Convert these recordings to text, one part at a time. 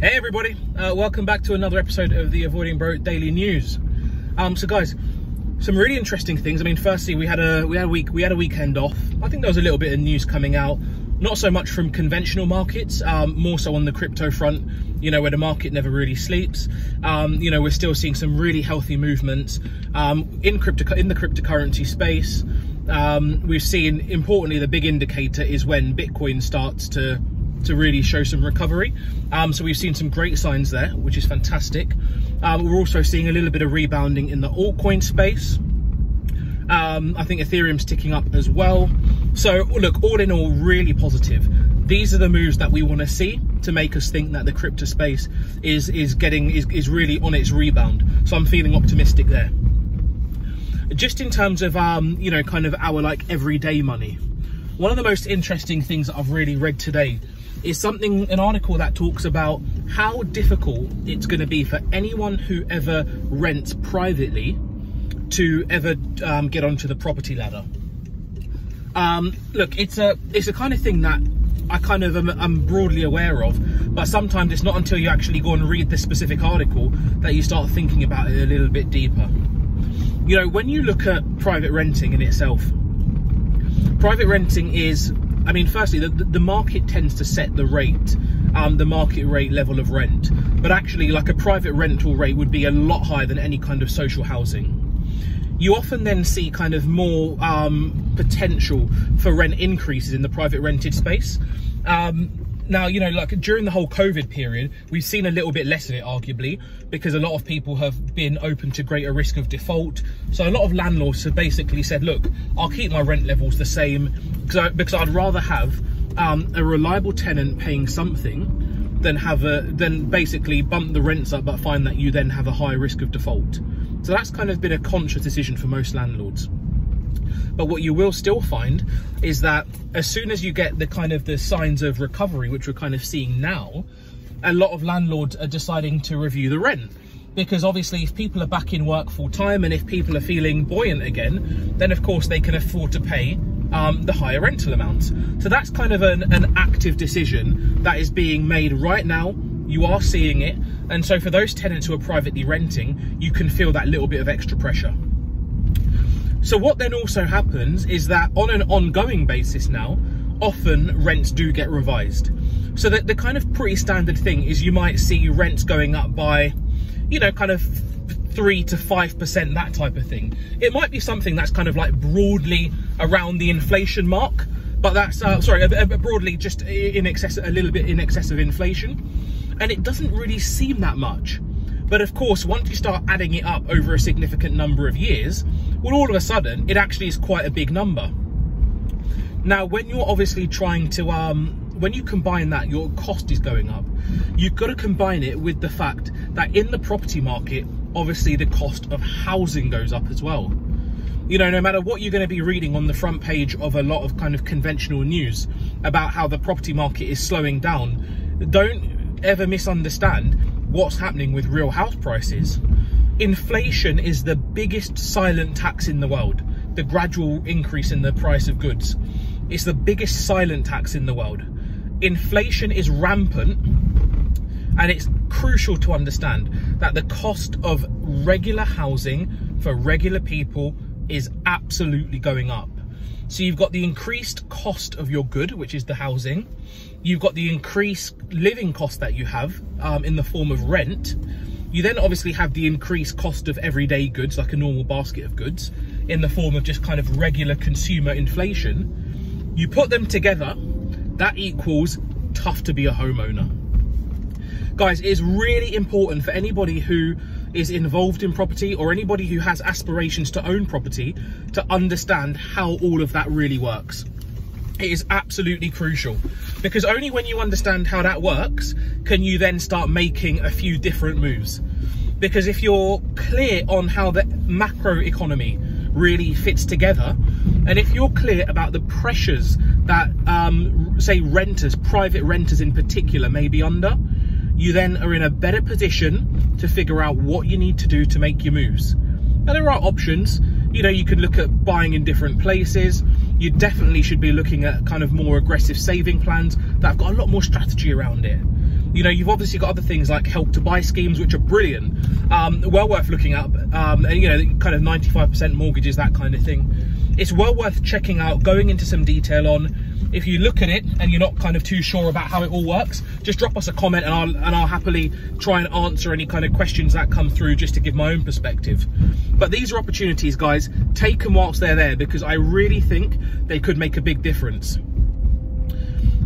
Hey everybody, welcome back to another episode of the Avoiding Broke Daily News. So guys, some really interesting things. I mean, firstly, we had a weekend off. I think there was a little bit of news coming out, not so much from conventional markets, more so on the crypto front, you know, where the market never really sleeps. You know, we're still seeing some really healthy movements in the cryptocurrency space. We've seen, importantly, the big indicator is when Bitcoin starts to really show some recovery. So we've seen some great signs there, which is fantastic. We're also seeing a little bit of rebounding in the altcoin space. I think Ethereum's ticking up as well. So look, all in all, really positive. These are the moves that we want to see to make us think that the crypto space is really on its rebound. So I'm feeling optimistic there. Just in terms of you know, kind of our like everyday money, one of the most interesting things that I've really read today is an article that talks about how difficult it's going to be for anyone who ever rents privately to ever get onto the property ladder. Look, it's a kind of thing that I kind of am broadly aware of, but sometimes it's not until you actually go and read this specific article that you start thinking about it a little bit deeper. You know, when you look at private renting in itself, private renting is, I mean, firstly, the market tends to set the rate, the market rate level of rent, but actually like a private rental rate would be a lot higher than any kind of social housing. You often then see kind of more potential for rent increases in the private rented space. Now, you know, like during the whole COVID period, we've seen a little bit less of it, arguably, because a lot of people have been open to greater risk of default. So a lot of landlords have basically said, look, I'll keep my rent levels the same because I'd rather have a reliable tenant paying something than basically bump the rents up, but find that you then have a higher risk of default. So that's kind of been a conscious decision for most landlords. But what you will still find is that as soon as you get the signs of recovery, which we're kind of seeing now, a lot of landlords are deciding to review the rent. Because obviously if people are back in work full time and if people are feeling buoyant again, then of course they can afford to pay the higher rental amounts. So that's kind of an active decision that is being made right now. You are seeing it. And so for those tenants who are privately renting, you can feel that little bit of extra pressure. So what then also happens is that on an ongoing basis now, often rents do get revised. So that the kind of pretty standard thing is you might see rents going up by, you know, kind of 3 to 5%, that type of thing. It might be something that's kind of like broadly around the inflation mark, but that's, broadly just in excess, a little bit in excess of inflation. And it doesn't really seem that much. But of course, once you start adding it up over a significant number of years, well, all of a sudden, it actually is quite a big number. Now, when you're obviously trying to, when you combine that, your cost is going up. You've got to combine it with the fact that in the property market, obviously the cost of housing goes up as well. You know, no matter what you're going to be reading on the front page of a lot of kind of conventional news about how the property market is slowing down, don't ever misunderstand what's happening with real house prices. Inflation is the biggest silent tax in the world. The gradual increase in the price of goods. It's the biggest silent tax in the world. Inflation is rampant, and it's crucial to understand that the cost of regular housing for regular people is absolutely going up. So you've got the increased cost of your good, which is the housing. You've got the increased living cost that you have in the form of rent. You then obviously have the increased cost of everyday goods, like a normal basket of goods, in the form of just kind of regular consumer inflation. You put them together, that equals tough to be a homeowner. Guys, it is really important for anybody who is involved in property or anybody who has aspirations to own property to understand how all of that really works. It is absolutely crucial, because only when you understand how that works can you then start making a few different moves. Because if you're clear on how the macro economy really fits together, and if you're clear about the pressures that say renters, private renters in particular, may be under, you then are in a better position to figure out what you need to do to make your moves. Now, there are options. You know, you could look at buying in different places. You definitely should be looking at kind of more aggressive saving plans that have got a lot more strategy around it. You know, you've obviously got other things like Help to Buy schemes, which are brilliant, well worth looking at, and you know, kind of 95% mortgages, that kind of thing. It's well worth checking out, going into some detail on. If you look at it and you're not kind of too sure about how it all works, just drop us a comment and I'll happily try and answer any kind of questions that come through, just to give my own perspective. But these are opportunities, guys. Take them whilst they're there, because I really think they could make a big difference.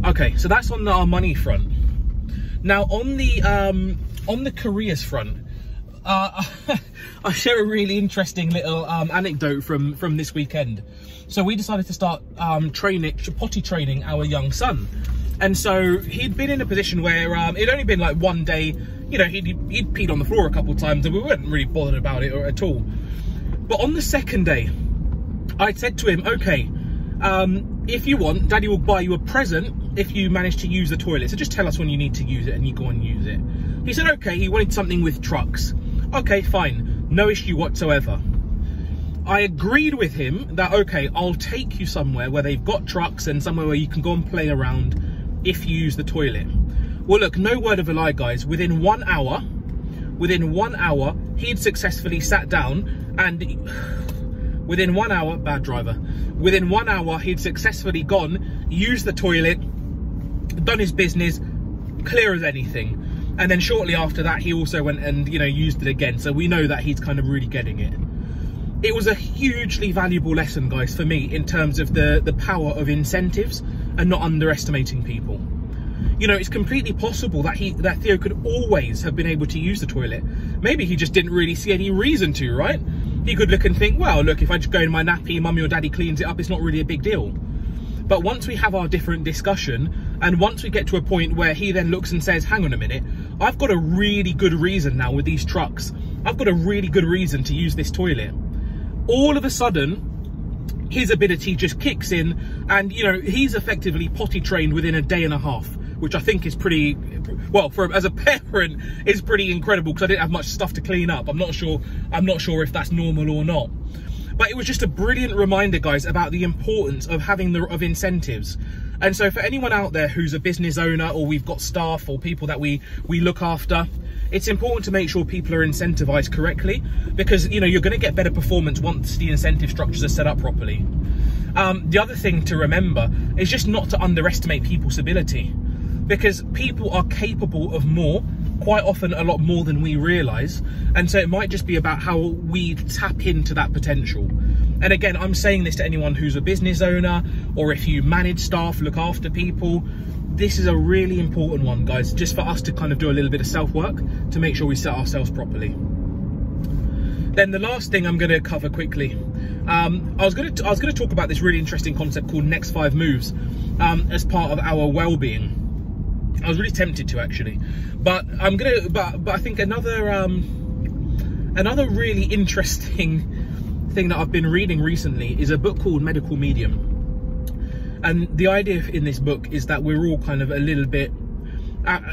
Okay, so that's on our money front. Now on the careers front, I share a really interesting little anecdote from this weekend. So we decided to start potty training our young son, and so he'd been in a position where it'd only been like one day. You know, he'd peed on the floor a couple of times, and we weren't really bothered about it at all. But on the second day, I said to him, okay, if you want, Daddy will buy you a present if you manage to use the toilet. So just tell us when you need to use it and you go and use it. He said, okay, he wanted something with trucks. Okay, fine, no issue whatsoever. I agreed with him that, okay, I'll take you somewhere where they've got trucks and somewhere where you can go and play around if you use the toilet. Well, look, no word of a lie, guys. Within 1 hour, he'd successfully sat down and within 1 hour, bad driver, within 1 hour, he'd successfully gone, used the toilet, done his business, clear as anything. And then shortly after that, he also went and, you know, used it again. So we know that he's kind of really getting it. It was a hugely valuable lesson, guys, for me, in terms of the power of incentives and not underestimating people. You know, it's completely possible that Theo could always have been able to use the toilet. Maybe he just didn't really see any reason to, right? He could look and think, well, look, if I just go in my nappy, mummy or daddy cleans it up, it's not really a big deal. But once we have our different discussion, and once we get to a point where he then looks and says, hang on a minute, I've got a really good reason now with these trucks. I've got a really good reason to use this toilet. All of a sudden, his ability just kicks in, and, you know, he's effectively potty trained within a day and a half, which I think is pretty, well, as a parent, is pretty incredible, because I didn't have much stuff to clean up. I'm not sure if that's normal or not. But it was just a brilliant reminder, guys, about the importance of having of incentives. And so for anyone out there who's a business owner, or we've got staff or people that we look after, it's important to make sure people are incentivized correctly, because, you know, you're going to get better performance once the incentive structures are set up properly. The other thing to remember is just not to underestimate people's ability, because people are capable of more, quite often a lot more than we realize. And so it might just be about how we tap into that potential. And again, I'm saying this to anyone who's a business owner, or if you manage staff, look after people. This is a really important one, guys, just for us to kind of do a little bit of self-work to make sure we set ourselves properly. Then the last thing I'm going to cover quickly, I was going to talk about this really interesting concept called Next 5 Moves as part of our well-being. I was really tempted to, actually, but I think another really interesting thing that I've been reading recently is a book called Medical Medium. And the idea in this book is that we're all kind of a little bit,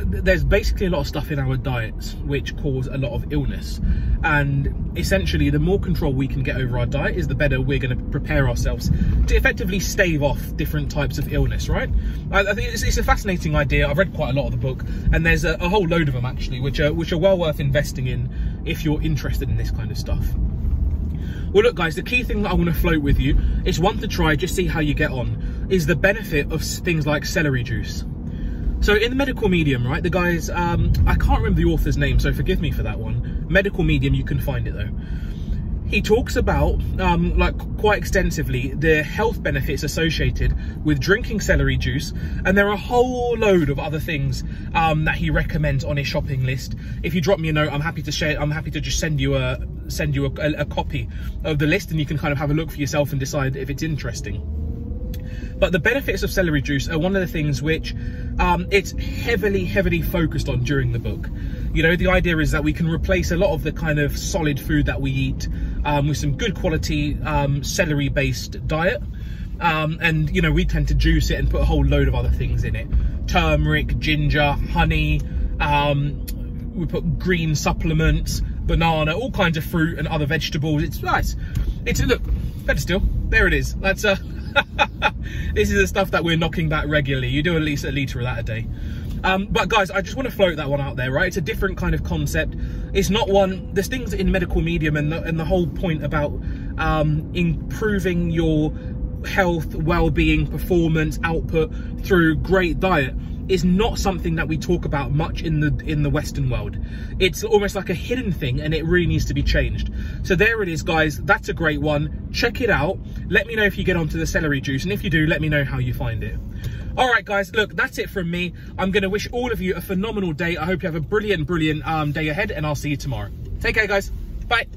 there's basically a lot of stuff in our diets which cause a lot of illness. And essentially, the more control we can get over our diet is the better we're going to prepare ourselves to effectively stave off different types of illness, right? I think it's a fascinating idea. I've read quite a lot of the book, and there's a whole load of them, actually, which are well worth investing in if you're interested in this kind of stuff. Well, look, guys, the key thing that I want to float with you is one to try, just see how you get on, is the benefit of things like celery juice. So in the Medical Medium, right, the guys, I can't remember the author's name, so forgive me for that one. Medical Medium, you can find it though. He talks about, like, quite extensively, the health benefits associated with drinking celery juice, and there are a whole load of other things that he recommends on his shopping list. If you drop me a note, I'm happy to share. I'm happy to just send you a copy of the list, and you can kind of have a look for yourself and decide if it's interesting. But the benefits of celery juice are one of the things which it's heavily focused on during the book. You know, the idea is that we can replace a lot of the kind of solid food that we eat with some good quality celery based diet. And, you know, we tend to juice it and put a whole load of other things in it. Turmeric, ginger, honey, we put green supplements, banana, all kinds of fruit and other vegetables. It's nice. Look, better still, there it is. That's this is the stuff that we're knocking back regularly. You do at least a litre of that a day. But guys, I just want to float that one out there, right? It's a different kind of concept. It's not one, there's things in medical medium and the whole point about improving your health, well-being, performance, output through great diet is not something that we talk about much in the Western world. It's almost like a hidden thing, and it really needs to be changed. So there it is, guys. That's a great one. Check it out. Let me know if you get onto the celery juice, and if you do, let me know how you find it. All right, guys, look, that's it from me. I'm going to wish all of you a phenomenal day. I hope you have a brilliant day ahead, and I'll see you tomorrow. Take care, guys. Bye.